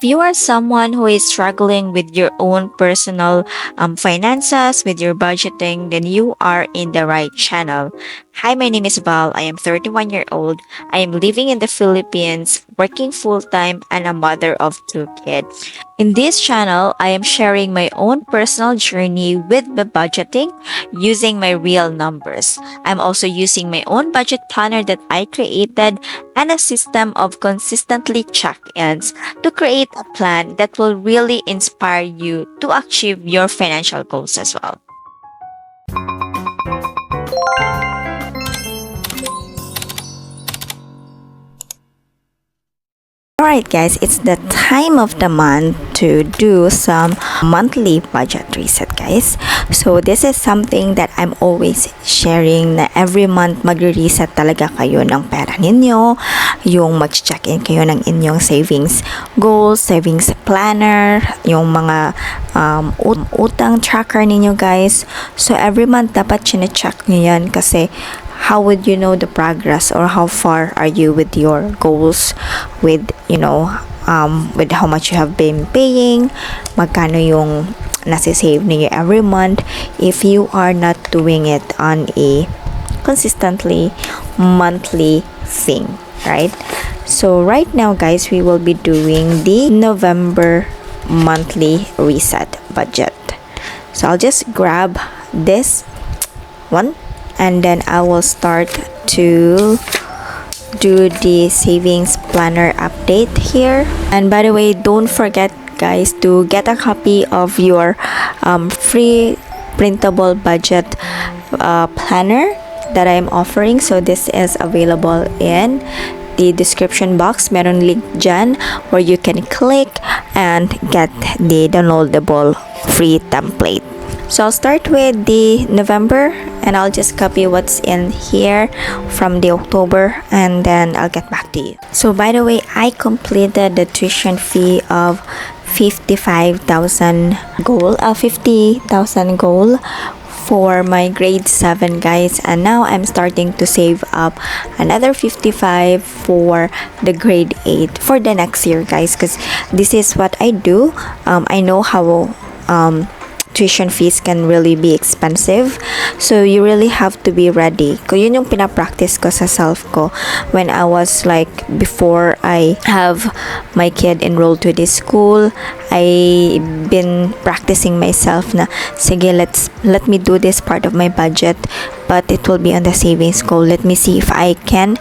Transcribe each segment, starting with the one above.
If you are someone who is struggling with your own personal finances, with your budgeting, then you are in the right channel. Hi, my name is Val. I am 31 years old. I am living in the Philippines, working full time, and a mother of two kids. In this channel, I am sharing my own personal journey with the budgeting using my real numbers. I'm also using my own budget planner that I created and a system of consistently check-ins to create a plan that will really inspire you to achieve your financial goals as well. Alright guys, it's the time of the month to do some monthly budget reset guys. So this is something that I'm always sharing na every month magre-reset talaga kayo ng pera ninyo, yung mag-check-in kayo ng inyong savings goals, savings planner, yung mga utang tracker ninyo guys. So every month dapat chine-check nyo yan kasi how would you know the progress or how far are you with your goals with with how much you have been paying, magkano yung nasi-save niyo every month if you are not doing it on a consistently monthly thing, right? So right now guys, we will be doing the November monthly reset budget. So I'll just grab this one and then I will start to do the savings planner update here. And by the way, don't forget guys to get a copy of your free printable budget planner that I'm offering. So this is available in the description box. Meron link dyan where you can click and get the downloadable free template. So I'll start with the November and I'll just copy what's in here from the October and then I'll get back to you. So by the way, I completed the tuition fee of 50,000 goal for my grade 7 guys, and now I'm starting to save up another 55 for the grade 8 for the next year guys, because this is what I do. I know how tuition fees can really be expensive, so you really have to be ready. Yun yung pinapractice ko sa self ko when I was like, before I have my kid enrolled to this school, I been practicing myself na sige, let me do this part of my budget, but it will be on the savings goal. Let me see if I can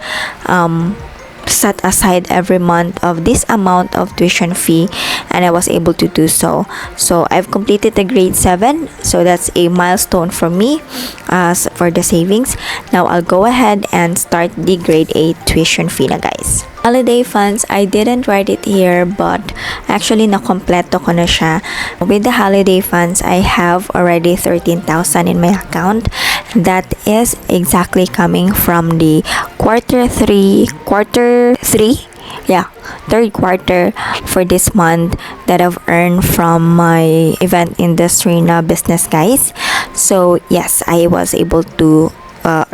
set aside every month of this amount of tuition fee, and I was able to do so. So I've completed the grade 7, so that's a milestone for me as for the savings. Now I'll go ahead and start the grade 8 tuition fee na guys. Holiday funds, I didn't write it here, but actually nakompleto ko na siya. With the holiday funds, I have already 13,000 in my account. That is exactly coming from the third quarter for this month that I've earned from my event industry na business guys. So yes, I was able to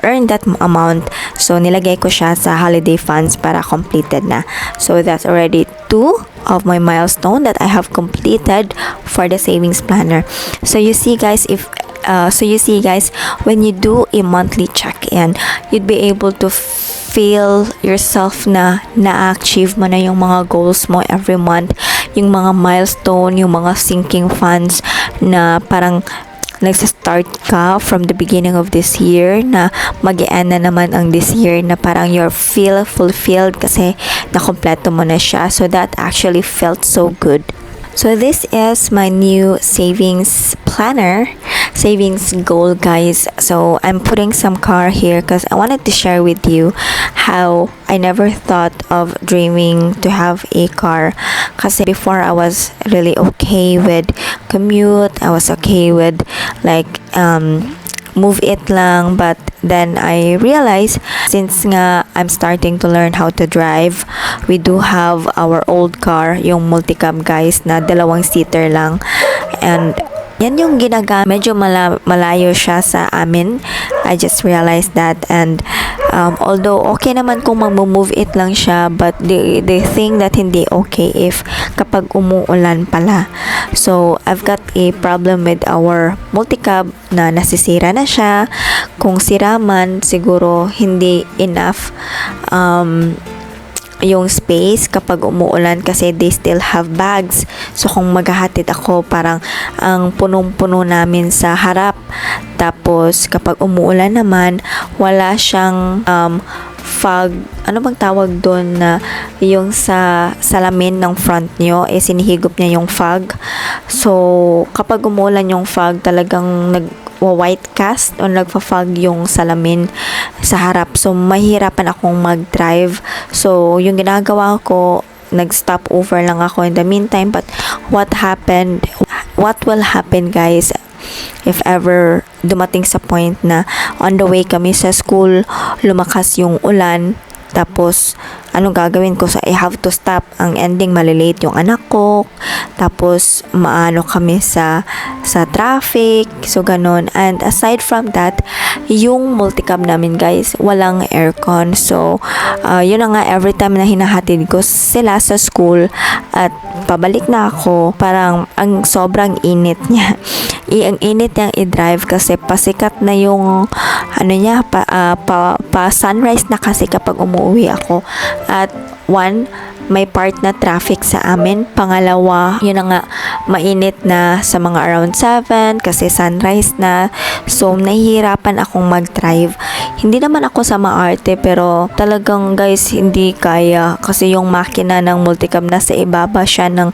earn that amount. So nilagay ko siya sa holiday funds para completed na. So that's already 2 of my milestone that I have completed for the savings planner. So you see guys, when you do a monthly check-in, you'd be able to feel yourself na na-achieve mo na yung mga goals mo every month, yung mga milestone, yung mga sinking funds na parang nagsa-start ka from the beginning of this year na mag-e-end na naman ang this year na parang you're feel fulfilled kasi nakompleto mo na siya. So that actually felt so good. So this is my new savings planner, savings goal guys. So I'm putting some car here because I wanted to share with you how I never thought of dreaming to have a car. Kasi before I was really okay with commute, I was okay with like move it lang, but then I realized since nga I'm starting to learn how to drive, we do have our old car, yung multicab guys na 2 seater lang, and Yan yung ginagamit. Medyo malayo siya sa amin. I just realized that. And although okay naman kung mag-move it lang siya, but they think that hindi okay if kapag umuulan pala. So, I've got a problem with our multicab na nasisira na siya. Kung sira man, siguro hindi enough yung space kapag umuulan kasi they still have bags. So kung maghahatid ako, parang ang punong-puno namin sa harap. Tapos kapag umuulan naman, wala siyang fog, ano bang tawag doon, na yung sa salamin ng front nyo, sinihigop niya yung fog. So kapag umuulan yung fog, talagang white cast o nagfa-fog yung salamin sa harap. So, mahirapan akong mag-drive. So, yung ginagawa ko, nag-stop over lang ako in the meantime. But, what will happen guys, if ever dumating sa point na on the way kami sa school, lumakas yung ulan, tapos, anong gagawin ko? So, I have to stop. Ang ending, malilate yung anak ko. Tapos, maano kami sa traffic. So, ganun. And aside from that, yung multicab namin, guys, walang aircon. So, yun na nga, every time na hinahatid ko sila sa school at pabalik na ako, parang ang sobrang init niya. Ang init niyang i-drive kasi pasikat na yung pa sunrise na kasi kapag umuwi ako. At one, may part na traffic sa amin. Pangalawa, yun na nga, mainit na sa mga around 7 kasi sunrise na. So, nahihirapan akong mag-drive. Hindi naman ako sa maarte pero talagang guys, hindi kaya kasi yung makina ng multicab nasa ibaba siya ng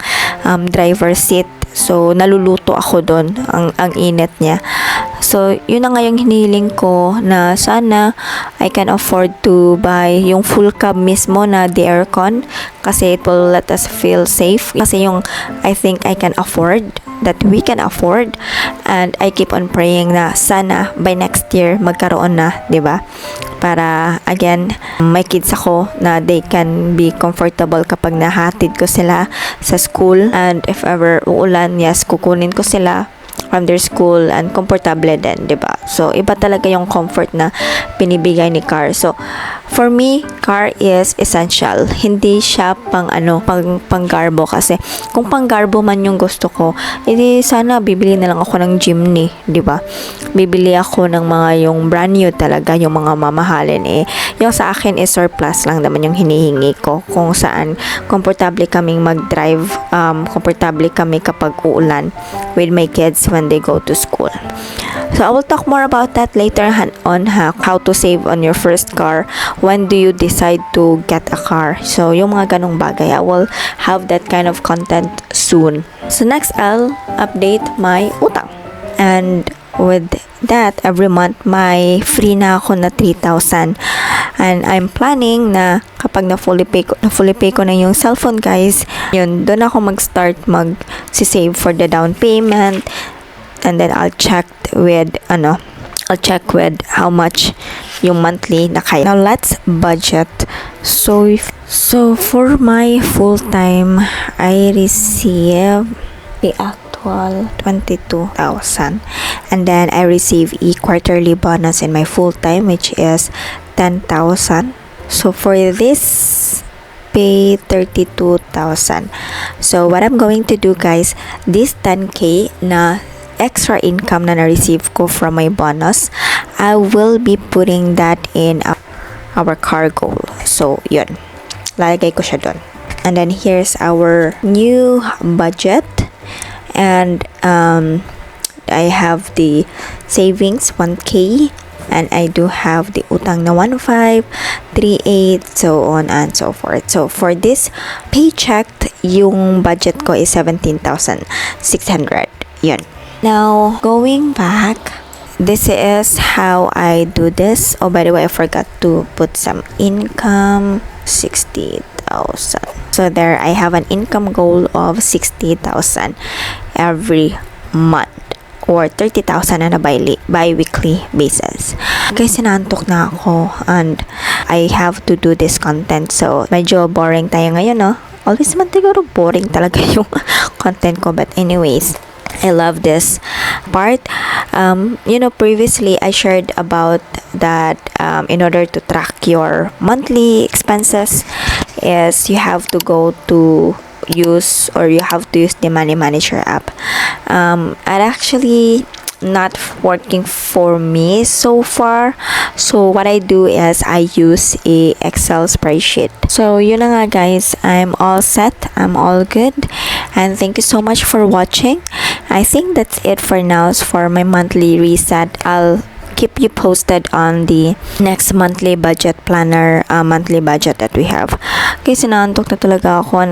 driver seat. So, naluluto ako doon. Ang init niya. So, yun na nga yung hinihiling ko na sana I can afford to buy yung full cab mismo na the aircon kasi it will let us feel safe. Kasi yung I think I can afford, that we can afford, and I keep on praying na sana by next year magkaroon na, 'di ba? Para again, may kids ako na they can be comfortable kapag nahatid ko sila sa school, and if ever uulan, yes, kukunin ko sila from their school and komportable din, 'di ba? So iba talaga yung comfort na binibigay ni car. So for me, car is essential. Hindi siya panggarbo kasi kung panggarbo man yung gusto ko, edi sana bibili na lang ako ng Jimny, 'di ba? Bibili ako ng mga yung brand new talaga, yung mga mamahalin yung sa akin is surplus lang naman yung hinihingi ko, kung saan komportable kaming mag-drive, komportable kami kapag uulan with my kids when they go to school. So I will talk more about that later on, how to save on your first car. When do you decide to get a car? So yung mga ganong bagay, I will have that kind of content soon. So next, I'll update my utang. And with that, every month, may free na ako na 3,000. And I'm planning na kapag na-fully pay ko na yung cellphone, guys, yun, doon ako mag-start mag-save for the down payment. And then I'll check with how much yung monthly na kaya. Now let's budget. So for my full time, I receive the actual 22,000, and then I receive a quarterly bonus in my full time, which is 10,000. So for this pay 32,000. So what I'm going to do, guys, this 10k na extra income na na-receive ko from my bonus, I will be putting that in our car goal. So yun, lalagay ko siya doon. And then here's our new budget, and I have the savings 1k, and I do have the utang na 1.5, 3.8, so on and so forth. So for this paycheck, yung budget ko is 17,600. Yun. Now, going back, this is how I do this. Oh, by the way, I forgot to put some income, 60,000. So there, I have an income goal of 60,000 every month, or 30,000 on a bi-weekly basis. Guys, sinantok na ako, and I have to do this content. So, medyo boring tayo ngayon, no? Always naman siguro boring talaga yung content ko. But anyways, I love this part. Previously I shared about that in order to track your monthly expenses is you have to go to use or you have to use the money manager app. It actually not working for me so far, so what I do is I use a Excel spreadsheet. So yun na nga guys, I'm all set, I'm all good, and thank you so much for watching. I think that's it for now for my monthly reset. I'll keep you posted on the next monthly budget planner, monthly budget that we have. Kasi naantok na talaga ako,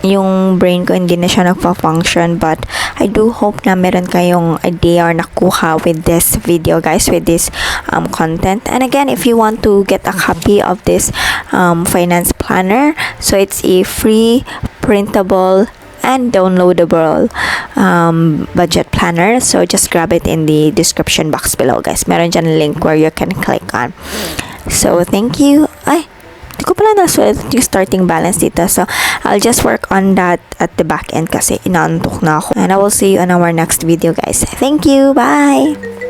yung brain ko hindi na siya nagpa-function, but I do hope na meron kayong idea or nakuha with this video guys, with this content. And again, if you want to get a copy of this finance planner, so it's a free printable and downloadable budget planner, so just grab it in the description box below guys. Meron dyan link where you can click on. So thank you. Ay, di ko pala nasulat yung starting balance dito, so I'll just work on that at the back end kasi inaantok na ako, and I will see you on our next video guys. Thank you, bye.